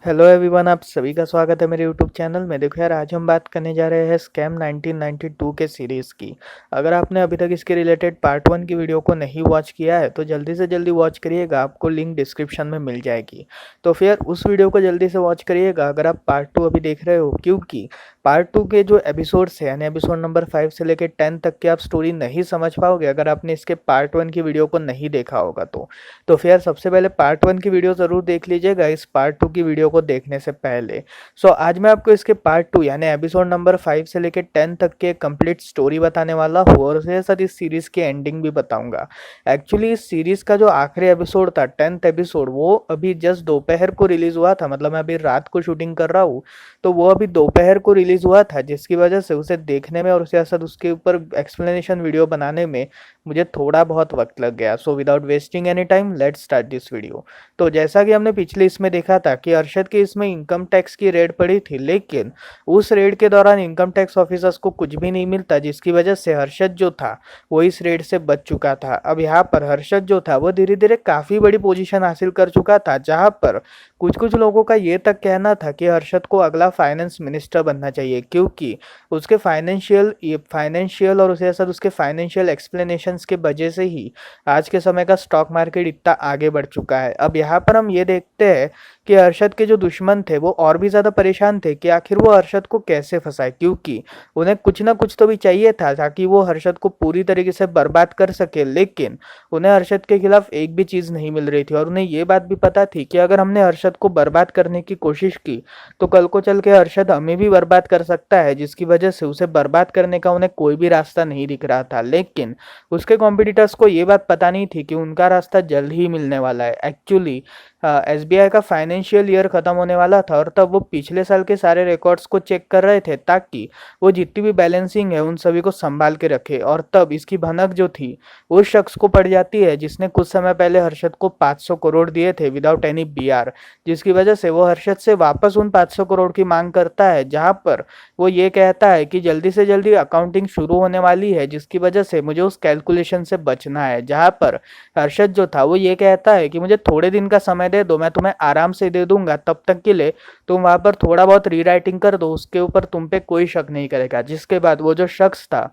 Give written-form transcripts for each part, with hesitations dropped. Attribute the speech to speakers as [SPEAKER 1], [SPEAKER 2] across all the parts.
[SPEAKER 1] Hello everyone, आप सभी का स्वागत है मेरे यूट्यूब चैनल में। देखो यार, आज हम बात करने जा रहे हैं स्कैम 1992 के सीरीज़ की। अगर आपने अभी तक इसके रिलेटेड पार्ट 1 की वीडियो को नहीं वॉच किया है तो जल्दी से जल्दी वॉच करिएगा, आपको लिंक डिस्क्रिप्शन में मिल जाएगी। तो फिर उस वीडियो को जल्दी से वॉच करिएगा अगर आप पार्ट 2 अभी देख रहे हो, क्योंकि पार्ट 2 के जो एपिसोड्स है यानी एपिसोड नंबर 5 से लेकर 10 तक की आप स्टोरी नहीं समझ पाओगे अगर आपने इसके पार्ट 1 की वीडियो को नहीं देखा होगा। तो फिर सबसे पहले पार्ट 1 की वीडियो ज़रूर देख लीजिएगा इस पार्ट 2 की वीडियो को देखने से पहले। आज मैं आपको इसके पार्ट 2 यानी एपिसोड नंबर 5 से लेकर 10 तक के कंप्लीट स्टोरी बताने वाला हूँ और उसके साथ इस सीरीज़ की एंडिंग भी बताऊंगा। एक्चुअली इस सीरीज़ का जो आखिरी एपिसोड था, 10th एपिसोड, वो अभी जस्ट दोपहर को रिलीज़ हुआ था। मतलब मैं अभी रात को शूटिंग कर रहा हूँ, तो वो अभी दोपहर को रिलीज़ हुआ था, जिसकी वजह से उसे देखने में और उसके साथ उसके ऊपर एक्सप्लेनेशन वीडियो बनाने में मुझे थोड़ा बहुत वक्त लग गया। So without wasting any time let's start this video. तो जैसा कि हमने पिछले इसमें देखा था कि अरशद के इसमें इनकम टैक्स की रेड पड़ी थी, लेकिन उस रेड के दौरान इनकम टैक्स ऑफिसर्स को कुछ भी नहीं मिलता, जिसकी वजह से हर्षद जो था वो इस रेड से बच चुका था। अब यहाँ पर हर्षद जो था वो धीरे धीरे काफ़ी बड़ी पोजीशन हासिल कर चुका था, जहाँ पर कुछ कुछ लोगों का ये तक कहना था कि हर्षद को अगला फाइनेंस मिनिस्टर बनना चाहिए, क्योंकि उसके फाइनेंशियल और उसके साथ उसके फाइनेंशियल एक्सप्लेनेशंस के वजह से ही आज के समय का स्टॉक मार्केट इतना आगे बढ़ चुका है। अब यहाँ पर हम ये देखते हैं कि अरशद के जो दुश्मन थे वो और भी ज़्यादा परेशान थे कि आखिर वो अरशद को कैसे फंसाए, क्योंकि उन्हें कुछ ना कुछ तो भी चाहिए था ताकि वो अरशद को पूरी तरीके से बर्बाद कर सके। लेकिन उन्हें अरशद के खिलाफ एक भी चीज़ नहीं मिल रही थी और उन्हें ये बात भी पता थी कि अगर हमने अरशद को बर्बाद करने की कोशिश की तो कल को चल के अरशद हमें भी बर्बाद कर सकता है, जिसकी वजह से उसे बर्बाद करने का उन्हें कोई भी रास्ता नहीं दिख रहा था। लेकिन उसके कॉम्पिटिटर्स को ये बात पता नहीं थी कि उनका रास्ता जल्द ही मिलने वाला है। एक्चुअली एसबीआई का फाइनेंशियल ईयर ख़त्म होने वाला था और तब वो पिछले साल के सारे रिकॉर्ड्स को चेक कर रहे थे ताकि वो जितनी भी बैलेंसिंग है उन सभी को संभाल के रखे। और तब इसकी भनक जो थी उस शख्स को पड़ जाती है जिसने कुछ समय पहले हर्षद को 500 करोड़ दिए थे विदाउट एनी बीआर, जिसकी वजह से वो हर्षद से वापस उन 500 करोड़ की मांग करता है, जहां पर वो ये कहता है कि जल्दी से जल्दी अकाउंटिंग शुरू होने वाली है, जिसकी वजह से मुझे उस कैलकुलेशन से बचना है। जहां पर हर्षद जो था वो ये कहता है कि मुझे थोड़े दिन का समय दे दो, मैं तुम्हें आराम से दे दूंगा, तब तक के लिए तुम वहां पर थोड़ा बहुत रीराइटिंग कर दो, उसके ऊपर तुम पे कोई शक नहीं करेगा। जिसके बाद वो जो शख्स था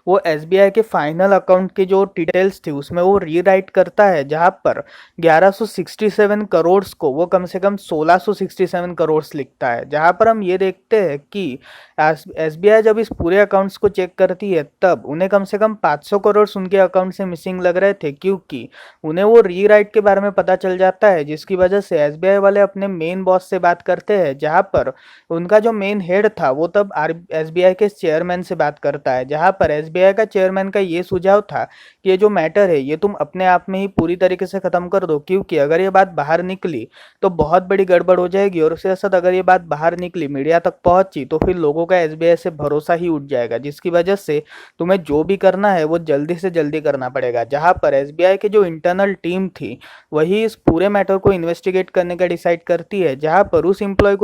[SPEAKER 1] वो एसबीआई के फाइनल अकाउंट की जो डिटेल्स थी उसमें वो रीराइट करता है, जहां पर 1167 करोड़ को वो कम से कम 1667 करोड़ लिखता है। जहां पर हम ये देखते हैं कि एसबीआई जब इस पूरे अकाउंट्स को चेक करती है तब उन्हें कम से कम 500 करोड़ उनके अकाउंट से मिसिंग लग रहे थे, क्योंकि उन्हें वो रीराइट के बारे में पता चल जाता है, जिसकी वजह से एसबीआई वाले अपने मेन बॉस से बात करते हैं, जहां पर उनका जो मेन हेड था वो तब एसबीआई के चेयरमैन से बात करता है। जहां पर एसबीआई का चेयरमैन का ये सुझाव था कि ये जो मैटर है ये तुम अपने आप में ही पूरी तरीके से खत्म कर दो, क्योंकि अगर ये बात बाहर निकली तो बहुत बड़ी गड़बड़ हो जाएगी और उसके साथ अगर ये बात बाहर निकली, मीडिया तक पहुंची, तो फिर लोगों का एसबीआई से भरोसा ही उठ जाएगा, जिसकी वजह से तुम्हें जो भी करना है वो जल्दी से जल्दी करना पड़ेगा। जहां पर एसबीआई की जो इंटरनल टीम थी वही इस पूरे मैटर को इन्वेस्टिगेट करने का डिसाइड करती है, जहां पर उस एम्प्लॉय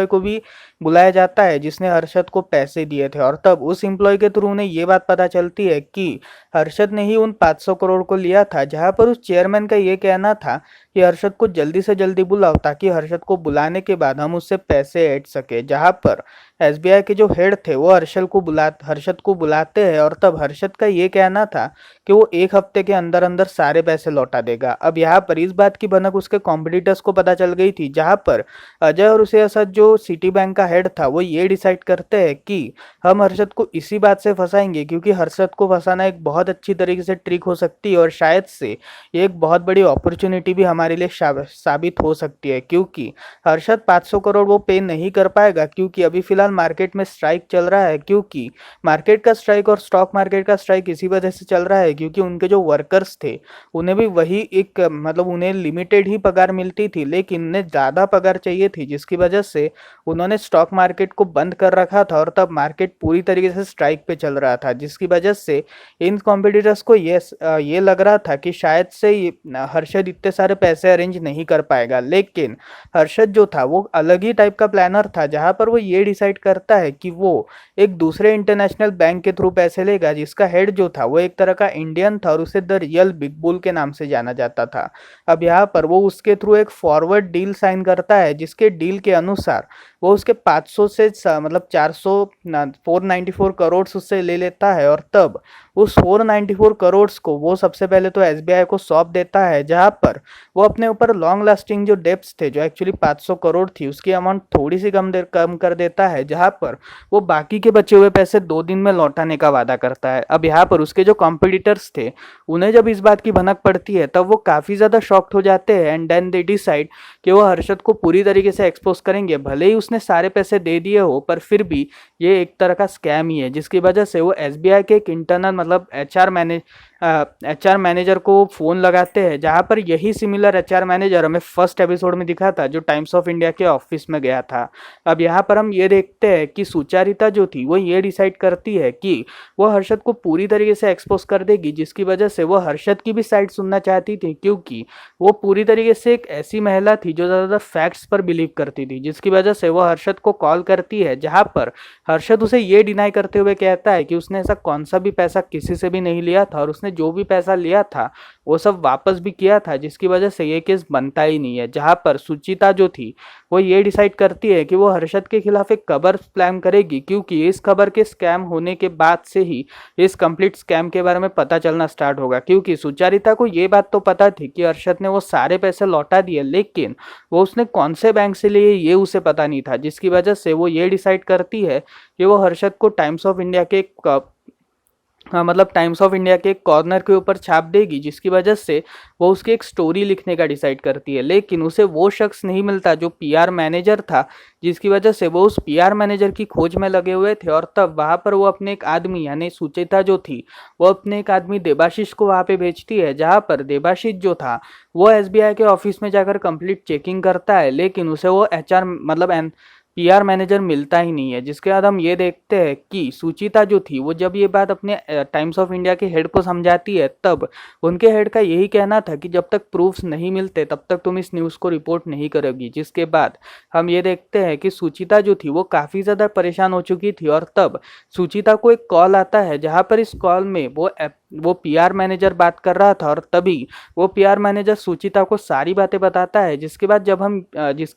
[SPEAKER 1] को भी बुलाया जाता है जिसने हर्षद को पैसे दिए थे। और तब उस एम्प्लॉय के थ्रू उन्हें ये बात पता चलती है कि हर्षद ने ही उन 500 करोड़ को लिया था। जहां पर उस चेयरमैन का ये कहना था कि हर्षद को जल्दी से जल्दी बुलाओ ताकि हर्षद को बुलाने के बाद हम उससे पैसे ऐड सके। जहां पर एसबीआई के जो हेड थे वो हर्षद को बुलाते हैं और तब हर्षद का ये कहना था कि वो एक हफ्ते के अंदर अंदर सारे पैसे लौटा देगा। अब यहाँ पर इस बात की भनक उसके कॉम्पिटिटर्स को पता चल गई थी, जहां पर अजय और उसके साथ जो सिटी बैंक का हेड था वो ये डिसाइड करते हैं कि हम हर्षद को इसी बात से फंसाएंगे, क्योंकि हर्षद को फंसाना एक बहुत अच्छी तरीके से ट्रिक हो सकती है और शायद से ये एक बहुत बड़ी अपॉर्चुनिटी भी हमारे लिए साबित हो सकती है, क्योंकि हर्षद 500 करोड़ वो पे नहीं कर पाएगा, क्योंकि अभी फिलहाल मार्केट में स्ट्राइक चल रहा है। क्योंकि मार्केट का स्ट्राइक और स्टॉक मार्केट का स्ट्राइक इसी वजह से चल रहा है क्योंकि उनके जो वर्कर्स थे उन्हें भी वही एक मतलब उन्हें लिमिटेड ही पगार मिलती थी, लेकिन उन्हें ज़्यादा पगार चाहिए थी, जिसकी वजह से उन्होंने स्टॉक मार्केट को बंद कर रखा था और तब मार्केट पूरी तरीके से स्ट्राइक पे चल रहा था, जिसकी वजह से इन कॉम्पिटिटर्स को ये लग रहा था कि शायद से हर्षद इतने सारे पैसे अरेंज नहीं कर पाएगा। लेकिन हर्षद जो था वो अलग ही टाइप का प्लानर था, जहां पर वो ये डिसाइड डिसाइड करता है कि वो एक दूसरे इंटरनेशनल बैंक के थ्रू पैसे लेगा, जिसका हेड जो था वो एक तरह का इंडियन था और उसे द रियल बिग बुल के नाम से जाना जाता था। अब यहाँ पर वो उसके थ्रू एक फॉरवर्ड डील साइन करता है, जिसके डील के अनुसार वो उसके 500 से मतलब 494 करोड़ उससे ले लेता है, और तब उस 494 करोड़ को वो सबसे पहले तो एसबीआई को सौंप देता है, जहां पर वो अपने ऊपर लॉन्ग लास्टिंग जो डेब्ट्स थे, जो एक्चुअली 500 करोड़ थी, उसकी अमाउंट थोड़ी सी कम कर देता है, जहां पर वो बाकी के बचे हुए पैसे 2 दिन में लौटाने का वादा करता है। अब यहाँ पर उसके जो कॉम्पिटिटर्स थे, उन्हें जब इस बात की भनक पड़ती है तब वो काफ़ी ज़्यादा शॉक्ड हो जाते हैं, एंड देन दे डिसाइड कि वो हर्षद को पूरी तरीके से एक्सपोज करेंगे। भले ही उसने सारे पैसे दे दिए हो, पर फिर भी ये एक तरह का स्कैम ही है, जिसकी वजह से वो एसबीआई के एक इंटरनल मतलब एचआर मैनेजर को फ़ोन लगाते हैं, जहाँ पर यही सिमिलर एचआर मैनेजर हमें फर्स्ट एपिसोड में दिखा था, जो टाइम्स ऑफ इंडिया के ऑफिस में गया था। अब यहाँ पर हम ये देखते हैं कि सुचारिता जो थी वो ये डिसाइड करती है कि वो हर्षद को पूरी तरीके से एक्सपोज कर देगी, जिसकी वजह से वो हर्षद की भी साइड सुनना चाहती थी, क्योंकि वो पूरी तरीके से एक ऐसी महिला थी जो ज़्यादातर फैक्ट्स पर बिलीव करती थी, जिसकी वजह से वो हर्षद को कॉल करती है, जहाँ पर हर्षद उसे ये डिनाई करते हुए कहता है कि उसने ऐसा कौन सा भी पैसा किसी से भी नहीं लिया था, और उसने जो भी पैसा लिया था वो सब वापस भी किया था, जिसकी वजह से ये केस बनता ही नहीं है। जहाँ पर सुचिता जो थी वो ये डिसाइड करती है कि वो हर्षद के खिलाफ एक खबर प्लान करेगी, क्योंकि इस खबर के स्कैम होने के बाद से ही इस कंप्लीट स्कैम के बारे में पता चलना स्टार्ट होगा। क्योंकि सुचारिता को ये बात तो पता थी कि हर्षद ने वो सारे पैसे लौटा दिए, लेकिन वो उसने कौन से बैंक से लिए ये उसे पता नहीं था, जिसकी वजह से वो ये डिसाइड करती है कि वो हर्षद को टाइम्स ऑफ इंडिया के मतलब टाइम्स ऑफ इंडिया के एक कॉर्नर के ऊपर छाप देगी, जिसकी वजह से वो उसकी एक स्टोरी लिखने का डिसाइड करती है। लेकिन उसे वो शख्स नहीं मिलता जो पीआर मैनेजर था, जिसकी वजह से वो उस पीआर मैनेजर की खोज में लगे हुए थे, और तब वहाँ पर वो अपने एक आदमी यानी सुचेता जो थी वो अपने एक आदमी देबाशीष को वहाँ पे भेजती है, जहाँ पर देबाशीष जो था वो एसबीआई के ऑफिस में जाकर कंप्लीट चेकिंग करता है, लेकिन उसे वो एचआर मतलब पीआर मैनेजर मिलता ही नहीं है। जिसके बाद हम ये देखते हैं कि सुचिता जो थी वो जब ये बात अपने टाइम्स ऑफ इंडिया के हेड को समझाती है, तब उनके हेड का यही कहना था कि जब तक प्रूफ्स नहीं मिलते तब तक तुम इस न्यूज़ को रिपोर्ट नहीं करोगी। जिसके बाद हम ये देखते हैं कि सुचिता जो थी वो काफ़ी ज़्यादा परेशान हो चुकी थी, और तब सुचिता को एक कॉल आता है, जहाँ पर इस कॉल में वो पीआर मैनेजर बात कर रहा था, और तभी वो पीआर मैनेजर सुचिता को सारी बातें बताता है। जिसके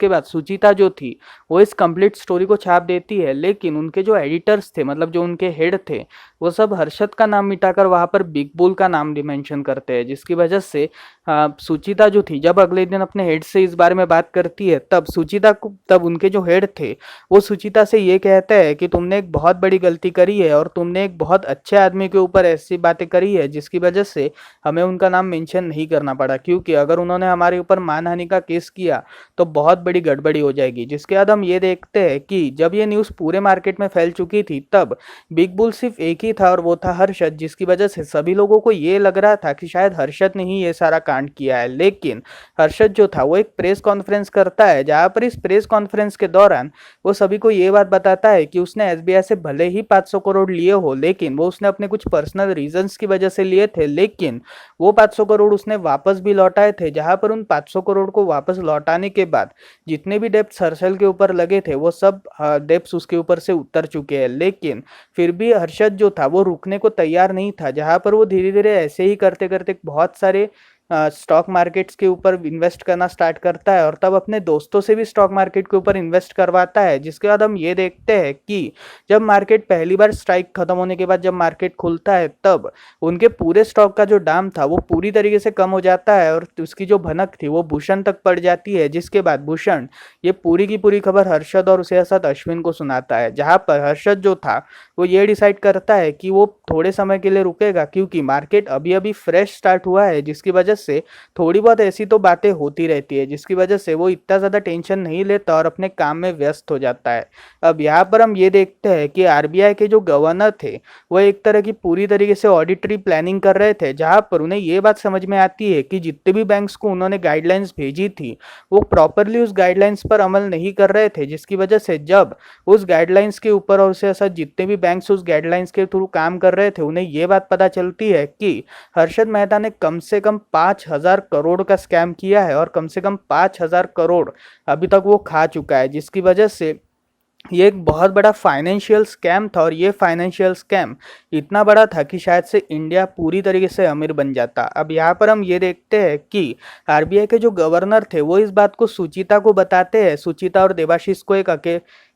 [SPEAKER 1] बाद सुचिता जो थी वो इस कंप्लीट स्टोरी को छाप देती है, लेकिन उनके जो एडिटर्स थे मतलब जो उनके हेड थे, वो सब हर्षद का नाम मिटाकर वहाँ पर बिग बुल का नाम मेंशन करते हैं, जिसकी वजह से सुचिता जो थी जब अगले दिन अपने हेड से इस बारे में बात करती है, तब उनके जो हेड थे वो सुचिता से ये कहते हैं कि तुमने एक बहुत बड़ी गलती करी है, और तुमने एक बहुत अच्छे आदमी के ऊपर ऐसी बातें करी है जिसकी वजह से हमें उनका नाम मेंशन नहीं करना पड़ा, क्योंकि अगर उन्होंने हमारे ऊपर मानहानि का केस किया तो बहुत बड़ी गड़बड़ी हो जाएगी। जिसके बाद हम ये देखते हैं कि जब ये न्यूज़ पूरे मार्केट में फैल चुकी थी, तब बिग बुल सिर्फ एक ही था और वो था हर्षद, जिसकी वजह से सभी लोगों को ये लग रहा था कि शायद हर्षद ने ही ये सारा कांड किया है। लेकिन हर्षद जो था वो एक प्रेस कॉन्फ्रेंस करता है, जहाँ पर इस प्रेस कॉन्फ्रेंस के दौरान वो सभी को ये बात बताता है कि उसने एसबीआई से भले ही 500 करोड़ लिए हो, लेकिन वो उसने अपने कुछ पर्सनल रीजंस की वजह से लिए थे, लेकिन वो 500 करोड़ उसने वापस भी लौटाए थे। जहाँ पर उन 500 करोड़ को वापस लौटाने के बाद जितने भी डेब्ट्स हर्षद के ऊपर लगे थे वो सब डेब्ट्स उसके ऊपर से उतर चुके हैं। लेकिन फिर भी हर्षद जो था वो रुकने को तैयार नहीं था, जहाँ पर वो धीरे धीरे ऐसे ही करते करते बहुत सारे स्टॉक मार्केट्स के ऊपर इन्वेस्ट करना स्टार्ट करता है, और तब अपने दोस्तों से भी स्टॉक मार्केट के ऊपर इन्वेस्ट करवाता है। जिसके बाद हम ये देखते हैं कि जब मार्केट पहली बार स्ट्राइक खत्म होने के बाद जब मार्केट खुलता है, तब उनके पूरे स्टॉक का जो दाम था वो पूरी तरीके से कम हो जाता है, और उसकी जो भनक थी वो भूषण तक पड़ जाती है। जिसके बाद भूषण ये पूरी की पूरी खबर हर्षद और उसके साथ अश्विन को सुनाता है, जहाँ पर हर्षद जो था वो ये डिसाइड करता है कि वो थोड़े समय के लिए रुकेगा, क्योंकि मार्केट अभी अभी फ्रेश स्टार्ट हुआ है, जिसकी वजह से थोड़ी बहुत ऐसी तो बातें होती रहती है, जिसकी वजह से वो इतना ज़्यादा टेंशन नहीं लेता और अपने काम में व्यस्त हो जाता है। अब यहाँ पर हम ये देखते हैं कि आरबीआई के जो गवर्नर थे वो एक तरह की पूरी तरीके से ऑडिटरी प्लानिंग कर रहे थे, जहाँ पर उन्हें ये बात समझ में आती है कि जितने भी बैंक्स को उन्होंने गाइडलाइंस भेजी थी वो प्रॉपरली उस गाइडलाइंस पर अमल नहीं कर रहे थे, जिसकी वजह से जब उस गाइडलाइंस के ऊपर और उसके साथ जितने भी बैंक्स उस गाइडलाइंस के थ्रू काम कर रहे थे उन्हें ये बात पता चलती है कि हर्षद मेहता ने कम से कम 5,000 करोड़ का स्कैम किया है, और कम से कम 5,000 करोड़ अभी तक वो खा चुका है, जिसकी वजह से ये एक बहुत बड़ा फाइनेंशियल स्कैम था और ये फाइनेंशियल स्कैम इतना बड़ा था कि शायद से इंडिया पूरी तरीके से अमीर बन जाता। अब यहाँ पर हम ये देखते हैं कि आरबीआई के जो गवर्नर थे वो इस बात को सुचिता को बताते हैं, सुचिता और देवाशीष को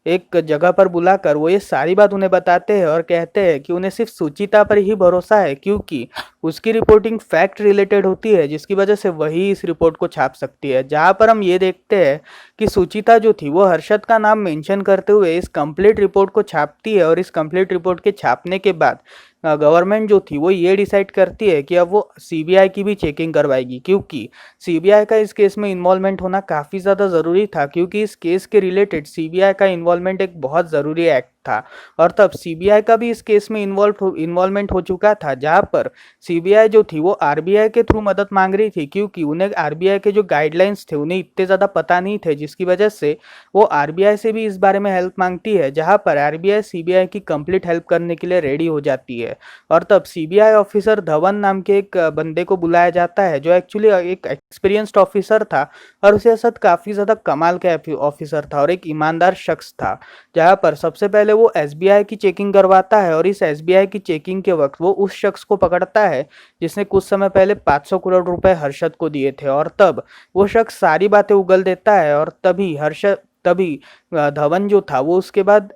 [SPEAKER 1] एक जगह पर बुलाकर वो ये सारी बात उन्हें बताते हैं और कहते हैं कि उन्हें सिर्फ सुचिता पर ही भरोसा है, क्योंकि उसकी रिपोर्टिंग फैक्ट रिलेटेड होती है, जिसकी वजह से वही इस रिपोर्ट को छाप सकती है। जहाँ पर हम ये देखते हैं कि सुचिता जो थी वो हर्षद का नाम मेंशन करते हुए इस कंप्लीट रिपोर्ट को छापती है और इस कंप्लीट रिपोर्ट के छापने के बाद गवर्नमेंट जो थी वो ये डिसाइड करती है कि अब वो सीबीआई की भी चेकिंग करवाएगी, क्योंकि सीबीआई का इस केस में इन्वॉल्वमेंट होना काफ़ी ज़्यादा ज़रूरी था, क्योंकि इस केस के रिलेटेड सीबीआई का इन्वॉल्वमेंट एक बहुत ज़रूरी एक्ट था। और तब सीबीआई का भी इस केस में इन्वॉल्वमेंट हो चुका था, जहाँ पर सीबीआई जो थी वो आरबीआई के थ्रू मदद मांग रही थी, क्योंकि उन्हें आरबीआई के जो गाइडलाइंस थे उन्हें इतने ज़्यादा पता नहीं थे, जिसकी वजह से वो आरबीआई से भी इस बारे में हेल्प मांगती है, जहाँ पर आरबीआई सीबीआई की कंप्लीट हेल्प करने के लिए रेडी हो जाती है। और तब सीबीआई ऑफिसर धवन नाम के एक बंदे को बुलाया जाता है, जो एक्चुअली एक एक्सपीरियंस्ड ऑफिसर था और उसे असद काफ़ी ज़्यादा कमाल का ऑफिसर था और एक ईमानदार शख्स था। जहाँ पर सबसे पहले वो एसबीआई की चेकिंग करवाता है और इस एसबीआई की चेकिंग के वक्त वो उस शख्स को पकड़ता है जिसने कुछ समय पहले 500 करोड़ रुपए हर्षद को दिए थे। और तब वो शख्स सारी बातें उगल देता है और तभी धवन जो था वो उसके बाद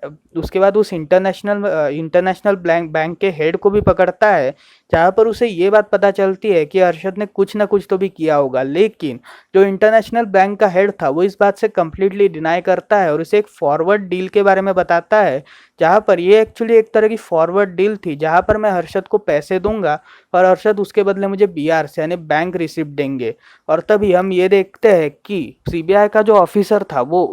[SPEAKER 1] उस इंटरनेशनल बैंक के हेड को भी पकड़ता है, जहाँ पर उसे ये बात पता चलती है कि अरशद ने कुछ ना कुछ तो भी किया होगा। लेकिन जो इंटरनेशनल बैंक का हेड था वो इस बात से कम्प्लीटली डिनाई करता है और उसे एक फॉरवर्ड डील के बारे में बताता है, जहाँ पर ये एक्चुअली एक तरह की फॉरवर्ड डील थी, जहाँ पर मैं अरशद को पैसे दूंगा और अरशद उसके बदले मुझे बीआर से यानी बैंक रिसिप्ट देंगे। और तभी हम ये देखते हैं कि सीबीआई का जो ऑफिसर था वो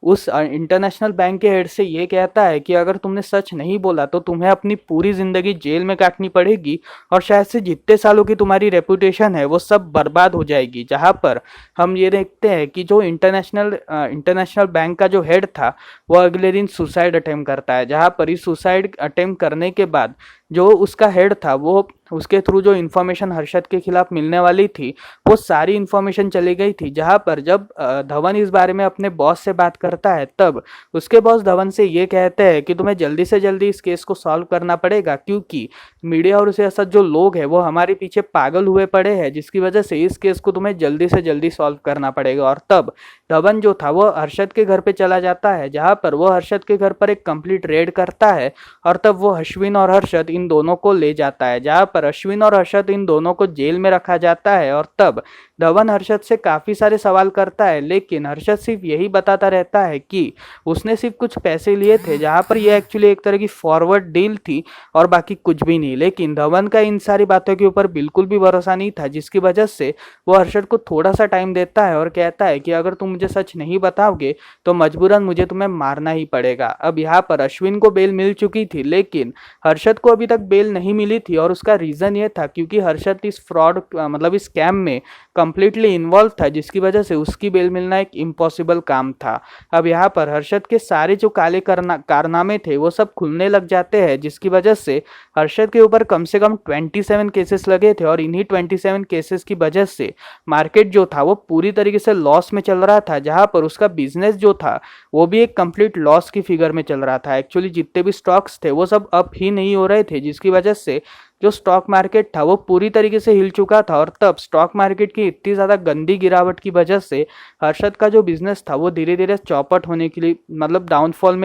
[SPEAKER 1] उस इंटरनेशनल बैंक के हेड से ये कहता है कि अगर तुमने सच नहीं बोला तो तुम्हें अपनी पूरी जिंदगी जेल में काटनी पड़ेगी और शायद से जितने सालों की तुम्हारी रेपुटेशन है वो सब बर्बाद हो जाएगी। जहाँ पर हम ये देखते हैं कि जो इंटरनेशनल बैंक का जो हेड था वो अगले दिन सुसाइड अटेम्प्ट करता है, जहाँ पर इस सुसाइड अटेम्प्ट करने के बाद जो उसका हेड था वो उसके थ्रू जो इन्फॉर्मेशन हर्षद के खिलाफ मिलने वाली थी वो सारी इन्फॉर्मेशन चली गई थी। जहाँ पर जब धवन इस बारे में अपने बॉस से बात करता है तब उसके बॉस धवन से ये कहते हैं कि तुम्हें जल्दी से जल्दी इस केस को सॉल्व करना पड़ेगा, क्योंकि मीडिया और उसके साथ जो लोग हैं वो हमारे पीछे पागल हुए पड़े हैं, जिसकी वजह से इस केस को तुम्हें जल्दी से जल्दी सॉल्व करना पड़ेगा। और तब धवन जो था वो हर्षद के घर पे चला जाता है, जहाँ पर वो हर्षद के घर पर एक कंप्लीट रेड करता है और तब वो अश्विन और हर्षद इन दोनों को ले जाता है, जहाँ पर अश्विन और हर्षद इन दोनों को जेल में रखा जाता है। और तब धवन हर्षद से काफ़ी सारे सवाल करता है, लेकिन हर्षद सिर्फ यही बताता रहता है कि उसने सिर्फ कुछ पैसे लिए थे, जहाँ पर यह एक्चुअली एक तरह की फॉरवर्ड डील थी और बाकी कुछ भी नहीं। लेकिन धवन का इन सारी बातों के ऊपर बिल्कुल भी भरोसा नहीं था, जिसकी वजह से वो हर्षद को थोड़ा सा टाइम देता है और कहता है कि अगर तुम मुझे सच नहीं बताओगे तो मजबूरन मुझे तुम्हें मारना ही पड़ेगा। अब यहाँ पर अश्विन को बेल मिल चुकी थी, लेकिन हर्षद को अभी तक बेल नहीं मिली थी और उसका रीज़न ये था क्योंकि हर्षद इस फ्रॉड मतलब इस स्कैम में कंप्लीटली इन्वॉल्व था, जिसकी वजह से उसकी बेल मिलना एक इम्पॉसिबल काम था। अब यहाँ पर हर्षद के सारे जो काले कारनामे थे वो सब खुलने लग जाते हैं, जिसकी वजह से हर्षद के ऊपर कम से कम 27 केसेस लगे थे और इन्हीं 27 केसेस की वजह से मार्केट जो था वो पूरी तरीके से लॉस में चल रहा था, जहाँ पर उसका बिजनेस जो था वो भी एक कंप्लीट लॉस की फिगर में चल रहा था। एक्चुअली जितने भी स्टॉक्स थे वो सब अप ही नहीं हो रहे थे, जिसकी वजह से जो स्टॉक मार्केट था वो पूरी तरीके से हिल चुका था। और तब स्टॉक मार्केट की इतनी ज़्यादा गंदी गिरावट की वजह से हर्षद का जो बिजनेस था वो धीरे धीरे चौपट होने के लिए मतलब डाउनफॉल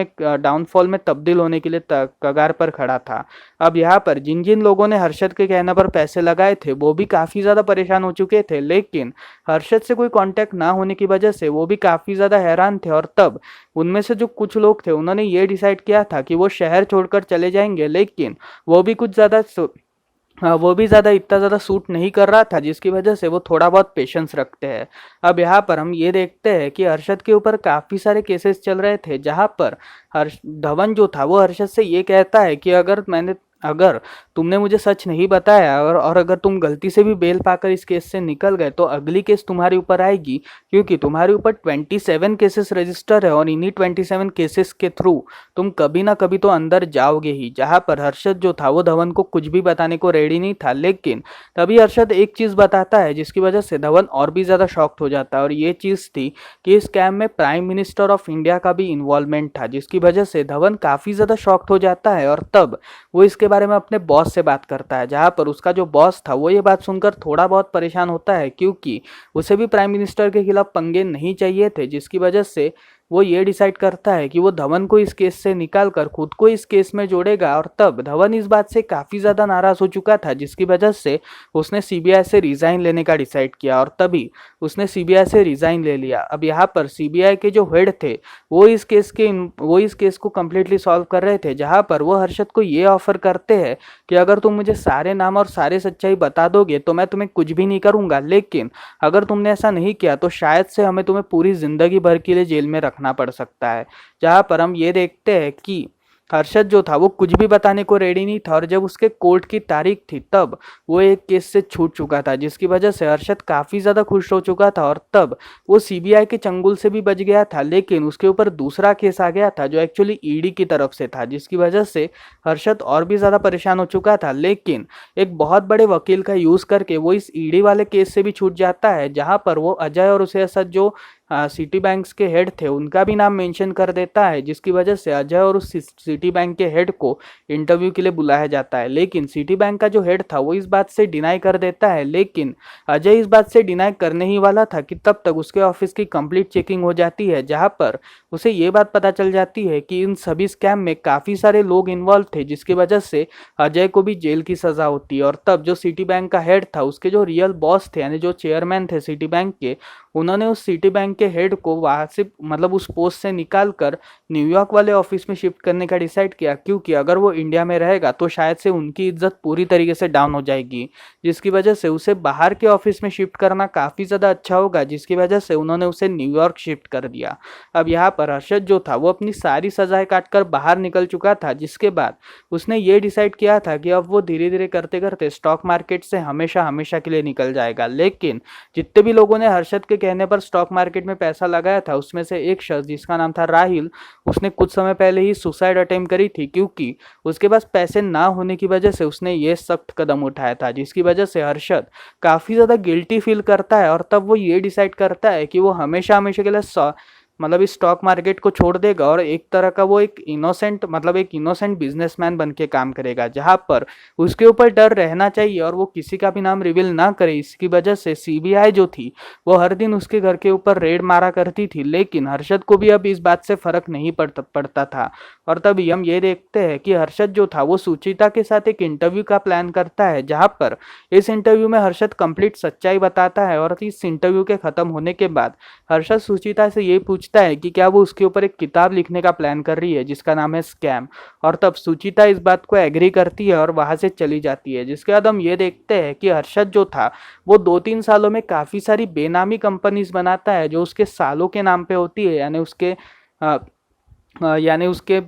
[SPEAKER 1] में तब्दील होने के लिए कगार पर खड़ा था। अब यहाँ पर जिन जिन लोगों ने हर्षद के कहने पर पैसे लगाए थे वो भी काफ़ी ज़्यादा परेशान हो चुके थे, लेकिन हर्षद से कोई कांटेक्ट ना होने की वजह से वो भी काफ़ी ज़्यादा हैरान थे। और तब उनमें से जो कुछ लोग थे उन्होंने ये डिसाइड किया था कि वो शहर छोड़कर चले जाएंगे, लेकिन वो भी इतना ज़्यादा सूट नहीं कर रहा था, जिसकी वजह से वो थोड़ा बहुत पेशेंस रखते हैं। अब यहाँ पर हम ये देखते हैं कि हर्षद के ऊपर काफ़ी सारे केसेस चल रहे थे, जहाँ पर धवन जो था वो हर्षद से ये कहता है कि अगर मैंने अगर तुमने मुझे सच नहीं बताया और अगर तुम गलती से भी बेल पाकर इस केस से निकल गए तो अगली केस तुम्हारे ऊपर आएगी, क्योंकि तुम्हारे ऊपर 27 केसेस रजिस्टर है और इन्हीं 27 केसेस के थ्रू तुम कभी ना कभी तो अंदर जाओगे ही। जहां पर हर्षद जो था वो धवन को कुछ भी बताने को रेडी नहीं था, लेकिन तभी हर्षद एक चीज बताता है जिसकी वजह से धवन और भी ज्यादा शॉक्ड हो जाता है, और ये चीज थी कि इस स्कैम में प्राइम मिनिस्टर ऑफ इंडिया का भी इन्वॉल्वमेंट था, जिसकी वजह से धवन काफी ज्यादा शॉक्ड हो जाता है। और तब वो इसके बारे में अपने बॉस से बात करता है, जहां पर उसका जो बॉस था वो ये बात सुनकर थोड़ा बहुत परेशान होता है, क्योंकि उसे भी प्राइम मिनिस्टर के खिलाफ पंगे नहीं चाहिए थे, जिसकी वजह से वो ये डिसाइड करता है कि वो धवन को इस केस से निकाल कर खुद को इस केस में जोड़ेगा। और तब धवन इस बात से काफी ज्यादा नाराज हो चुका था, जिसकी वजह से उसने सीबीआई से रिजाइन लेने का डिसाइड किया, और तभी उसने सीबीआई से रिजाइन ले लिया। अब यहाँ पर सीबीआई के जो हेड थे वो इस केस को कम्प्लीटली सॉल्व कर रहे थे, जहां पर वो हर्षद को ये ऑफर करते हैं कि अगर तुम मुझे सारे नाम और सारे सच्चाई बता दोगे तो मैं तुम्हें कुछ भी नहीं करूंगा, लेकिन अगर तुमने ऐसा नहीं किया तो शायद से हमें तुम्हें पूरी जिंदगी भर के लिए जेल में रखना पड़ सकता है। जहां पर हम ये देखते हैं कि हर्षद जो था वो कुछ भी बताने को रेडी नहीं था, और जब उसके कोर्ट की तारीख थी तब वो एक केस से छूट चुका था, जिसकी वजह से हर्षद काफी ज्यादा खुश हो चुका था। और तब वो सीबीआई के चंगुल से भी बच गया था, लेकिन उसके ऊपर दूसरा केस आ गया था जो एक्चुअली ईडी की तरफ से था, जिसकी वजह से हर्षद और भी ज्यादा परेशान हो चुका था। लेकिन एक बहुत बड़े वकील का यूज करके वो इस ईडी वाले केस से भी छूट जाता है, जहां पर वो अजय और उसे असद जो सिटी बैंक्स के हेड थे उनका भी नाम मेंशन कर देता है, जिसकी वजह से अजय और उस सिटी बैंक के हेड को इंटरव्यू के लिए बुलाया जाता है। लेकिन सिटी बैंक का जो हेड था वो इस बात से डिनाई कर देता है, लेकिन अजय इस बात से डिनाई करने ही वाला था कि तब तक उसके ऑफिस की कंप्लीट चेकिंग हो जाती है, जहां पर उसे ये बात पता चल जाती है कि इन सभी स्कैम में काफी सारे लोग इन्वॉल्व थे, जिसकी वजह से अजय को भी जेल की सजा होती है। और तब जो सिटी बैंक का हेड था उसके जो रियल बॉस थे यानी जो चेयरमैन थे सिटी बैंक के, उन्होंने उस सिटी बैंक के हेड को वहां से मतलब उस पोस्ट से निकाल कर न्यूयॉर्क वाले ऑफिस में शिफ्ट करने का डिसाइड किया, क्योंकि अगर वो इंडिया में रहेगा तो शायद से उनकी इज्जत पूरी तरीके से डाउन हो जाएगी, जिसकी वजह से उसे बाहर के ऑफिस में शिफ्ट करना काफ़ी ज़्यादा अच्छा होगा, जिसकी वजह से उन्होंने उसे न्यूयॉर्क शिफ्ट कर दिया। अब यहाँ पर हर्षद जो था वो अपनी सारी सजाएं काटकर बाहर निकल चुका था, जिसके बाद उसने ये डिसाइड किया था कि अब वो धीरे धीरे करते करते स्टॉक मार्केट से हमेशा हमेशा के लिए निकल जाएगा। लेकिन जितने भी लोगों ने हर्षद के कहने पर स्टॉक मार्केट में पैसा लगाया था उसमें से एक शख्स जिसका नाम था राहिल, उसने कुछ समय पहले ही सुसाइड अटेम्प्ट करी थी, क्योंकि उसके पास पैसे ना होने की वजह से उसने ये सख्त कदम उठाया था, जिसकी वजह से हर्षद काफ़ी ज़्यादा गिल्टी फील करता है। और तब वो ये डिसाइड करता है कि वो हमेशा हमेशा के लिए मतलब इस स्टॉक मार्केट को छोड़ देगा और एक तरह का वो एक इनोसेंट बिजनेसमैन बन के काम करेगा, जहां पर उसके ऊपर डर रहना चाहिए और वो किसी का भी नाम रिवील ना करे। इसकी वजह से सीबीआई जो थी वो हर दिन उसके घर के ऊपर रेड मारा करती थी, लेकिन हर्षद को भी अब इस बात से फर्क नहीं पड़ता था। और तभी हम ये देखते हैं कि हर्षद जो था वो सुचिता के साथ एक इंटरव्यू का प्लान करता है, जहां पर इस इंटरव्यू में हर्षद कंप्लीट सच्चाई बताता है। और इस इंटरव्यू के खत्म होने के बाद हर्षद सुचिता से ये पूछता है कि क्या वो उसके ऊपर एक किताब लिखने का प्लान कर रही है जिसका नाम है स्कैम। और तब सुचिता इस बात को एग्री करती है और वहां से चली जाती है, जिसके बाद हम ये देखते हैं कि हर्षद जो था वो 2-3 सालों में काफी सारी बेनामी कंपनीज बनाता है जो उसके सालों के नाम पे होती है, यानी उसके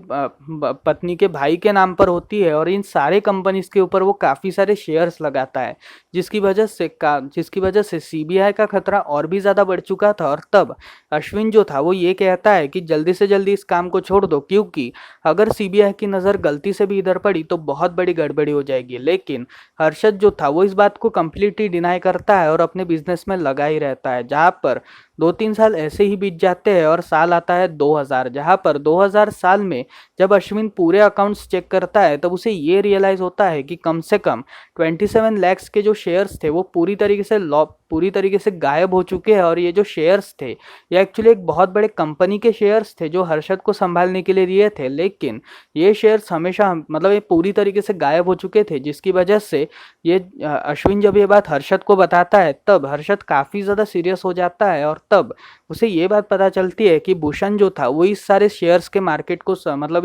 [SPEAKER 1] पत्नी के भाई के नाम पर होती है। और इन सारे कंपनीज के ऊपर वो काफ़ी सारे शेयर्स लगाता है, जिसकी वजह से सीबीआई का खतरा और भी ज़्यादा बढ़ चुका था। और तब अश्विन जो था वो ये कहता है कि जल्दी से जल्दी इस काम को छोड़ दो, क्योंकि अगर सीबीआई की नज़र गलती से भी इधर पड़ी तो बहुत बड़ी गड़बड़ी हो जाएगी। लेकिन हर्षद जो था वो इस बात को कम्प्लीटली डिनाई करता है और अपने बिजनेस में लगा ही रहता है, जहाँ पर 2-3 साल ऐसे ही बीत जाते हैं और साल आता है 2000, जहाँ पर 2000 साल में जब अश्विन पूरे अकाउंट्स चेक करता है तब उसे ये रियलाइज़ होता है कि कम से कम 27 लाख के जो शेयर्स थे वो पूरी तरीके से गायब हो चुके हैं। और ये जो शेयर्स थे ये एक्चुअली एक बहुत बड़े कंपनी के शेयर्स थे जो हर्षद को संभालने के लिए दिए थे, लेकिन ये शेयर्स ये पूरी तरीके से गायब हो चुके थे, जिसकी वजह से ये अश्विन जब ये बात हर्षद को बताता है तब हर्षद काफ़ी ज़्यादा सीरियस हो जाता है। और तब उसे ये बात पता चलती है कि भूषण जो था वो इस सारे शेयर्स के मार्केट को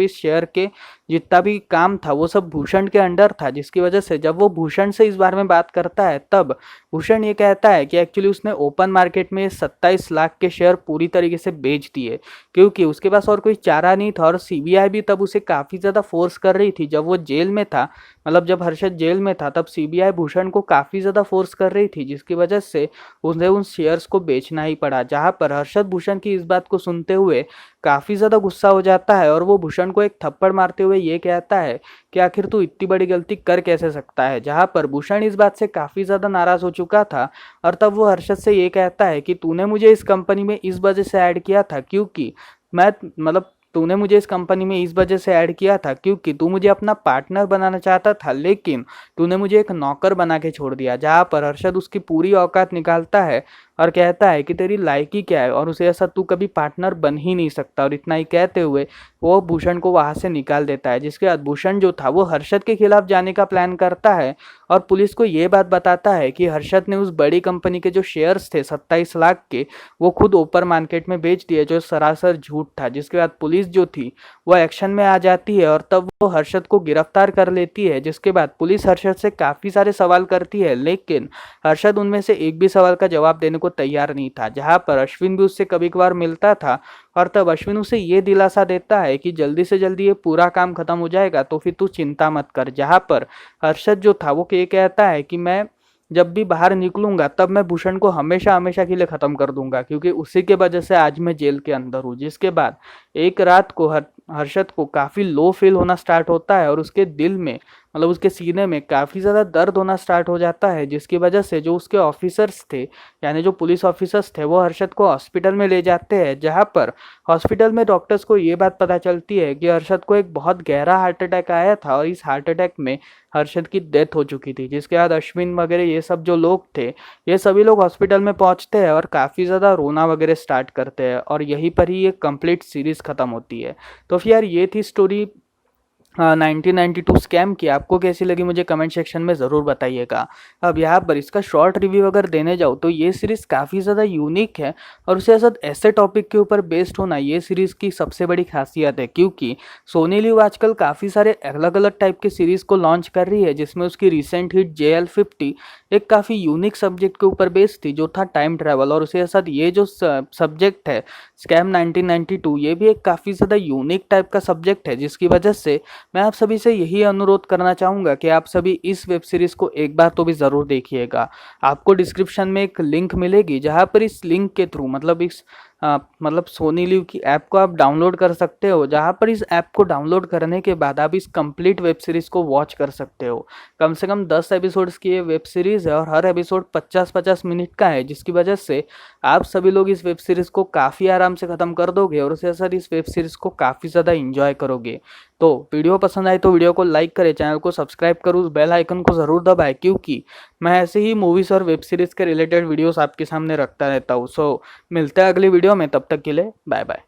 [SPEAKER 1] इस शेयर के जितना भी काम था वो सब भूषण के अंडर था, जिसकी वजह से जब वो भूषण से इस बारे में बात करता है तब भूषण ये कहता है कि एक्चुअली उसने ओपन मार्केट में 27 लाख के शेयर पूरी तरीके से बेच दिए, क्योंकि उसके पास और कोई चारा नहीं था। और सीबीआई भी तब उसे काफ़ी ज़्यादा फोर्स कर रही थी, जब वो जेल में था मतलब जब हर्षद जेल में था तब सीबीआई भूषण को काफ़ी ज़्यादा फोर्स कर रही थी, जिसकी वजह से उन्हें उन शेयर्स को बेचना ही पड़ा। जहां पर हर्षद भूषण की इस बात को सुनते हुए काफ़ी ज़्यादा गुस्सा हो जाता है और वो भूषण को एक थप्पड़ मारते हुए ये कहता है कि आखिर तू इतनी बड़ी गलती कर कैसे सकता है। जहां पर भूषण इस बात से काफ़ी ज़्यादा नाराज़ हो चुका था और तब वो हर्षद से ये कहता है कि तूने मुझे इस कंपनी में इस वजह से ऐड किया था क्योंकि मैं मतलब तूने मुझे इस कंपनी में इस वजह से ऐड किया था क्योंकि तू मुझे अपना पार्टनर बनाना चाहता था, लेकिन तूने मुझे एक नौकर बना के छोड़ दिया। जहाँ पर अरशद उसकी पूरी औकात निकालता है और कहता है कि तेरी लायकी क्या है और उसे ऐसा तू कभी पार्टनर बन ही नहीं सकता। और इतना ही कहते हुए वो भूषण को वहां से निकाल देता है, जिसके बाद भूषण जो था वो हर्षद के खिलाफ जाने का प्लान करता है और पुलिस को ये बात बताता है कि हर्षद ने उस बड़ी कंपनी के जो शेयर्स थे 27 लाख के, वो खुद ओपन मार्केट में बेच दिए, जो सरासर झूठ था। जिसके बाद पुलिस जो थी वो एक्शन में आ जाती है और तब वो हर्षद को गिरफ्तार कर लेती है। जिसके बाद पुलिस हर्षद से काफ़ी सारे सवाल करती है, लेकिन हर्षद उनमें से एक भी सवाल का जवाब देने को तैयार नहीं था। जहां पर अश्विन भी उससे कभी कभार मिलता था और तब अश्विन उसे ये दिलासा देता है कि जल्दी से जल्दी ये पूरा काम खत्म हो जाएगा तो फिर तू चिंता मत कर। जहां पर हर्षद जो था वो ये कहता है कि मैं जब भी बाहर निकलूंगा तब मैं भूषण को हमेशा हमेशा के लिए खत्म कर दूंगा, क्योंकि उसी के वजह से आज मैं जेल के अंदर हूँ। जिसके बाद एक रात को हर्षद को काफी लो फील होना स्टार्ट होता है और उसके दिल में मतलब उसके सीने में काफी ज्यादा दर्द होना स्टार्ट हो जाता है, जिसकी वजह से जो उसके ऑफिसर्स थे यानी जो पुलिस ऑफिसर्स थे वो हर्षद को हॉस्पिटल में ले जाते हैं। जहां पर हॉस्पिटल में डॉक्टर्स को ये बात पता चलती है कि हर्षद को एक बहुत गहरा हार्ट अटैक आया था और इस हार्ट अटैक में हर्षद की डेथ हो चुकी थी। जिसके बाद अश्विन वगैरह ये सब जो लोग थे ये सभी लोग हॉस्पिटल में पहुंचते हैं और काफ़ी ज़्यादा रोना वगैरह स्टार्ट करते हैं और यहीं पर ही ये कंप्लीट सीरीज़ ख़त्म होती है। तो फिर यार ये थी स्टोरी 1992 स्कैम की। आपको कैसी लगी मुझे कमेंट सेक्शन में ज़रूर बताइएगा। अब यहाँ पर इसका शॉर्ट रिव्यू अगर देने जाऊँ तो ये सीरीज़ काफ़ी ज़्यादा यूनिक है और उसके साथ ऐसे टॉपिक के ऊपर बेस्ड होना ये सीरीज़ की सबसे बड़ी खासियत है, क्योंकि सोनी लिव आजकल काफ़ी सारे अलग अलग टाइप के सीरीज़ को लॉन्च कर रही है, जिसमें उसकी रिसेंट हिट JL50 एक काफ़ी यूनिक सब्जेक्ट के ऊपर बेस्ड थी जो था टाइम ट्रैवल, और उसके साथ ये जो सब्जेक्ट है स्कैम 1992 ये भी एक काफ़ी ज़्यादा यूनिक टाइप का सब्जेक्ट है, जिसकी वजह से मैं आप सभी से यही अनुरोध करना चाहूँगा कि आप सभी इस वेब सीरीज़ को एक बार तो भी ज़रूर देखिएगा। आपको डिस्क्रिप्शन में एक लिंक मिलेगी जहाँ पर इस लिंक के थ्रू मतलब सोनी लिव की ऐप को आप डाउनलोड कर सकते हो, जहाँ पर इस ऐप को डाउनलोड करने के बाद आप इस कंप्लीट वेब सीरीज़ को वॉच कर सकते हो। कम से कम 10 एपिसोड्स की ये वेब सीरीज़ है और हर एपिसोड 50-50 मिनट का है, जिसकी वजह से आप सभी लोग इस वेब सीरीज़ को काफ़ी आराम से ख़त्म कर दोगे और उसके असर इस वेब सीरीज़ को काफ़ी ज़्यादा इंजॉय करोगे। तो वीडियो पसंद आए तो वीडियो को लाइक करें, चैनल को सब्सक्राइब करो, उस बेल आइकन को ज़रूर दबाएं, क्योंकि मैं ऐसे ही मूवीज़ और वेब सीरीज़ के रिलेटेड वीडियोस आपके सामने रखता रहता हूँ। सो मिलते हैं अगली वीडियो में, तब तक के लिए बाय बाय।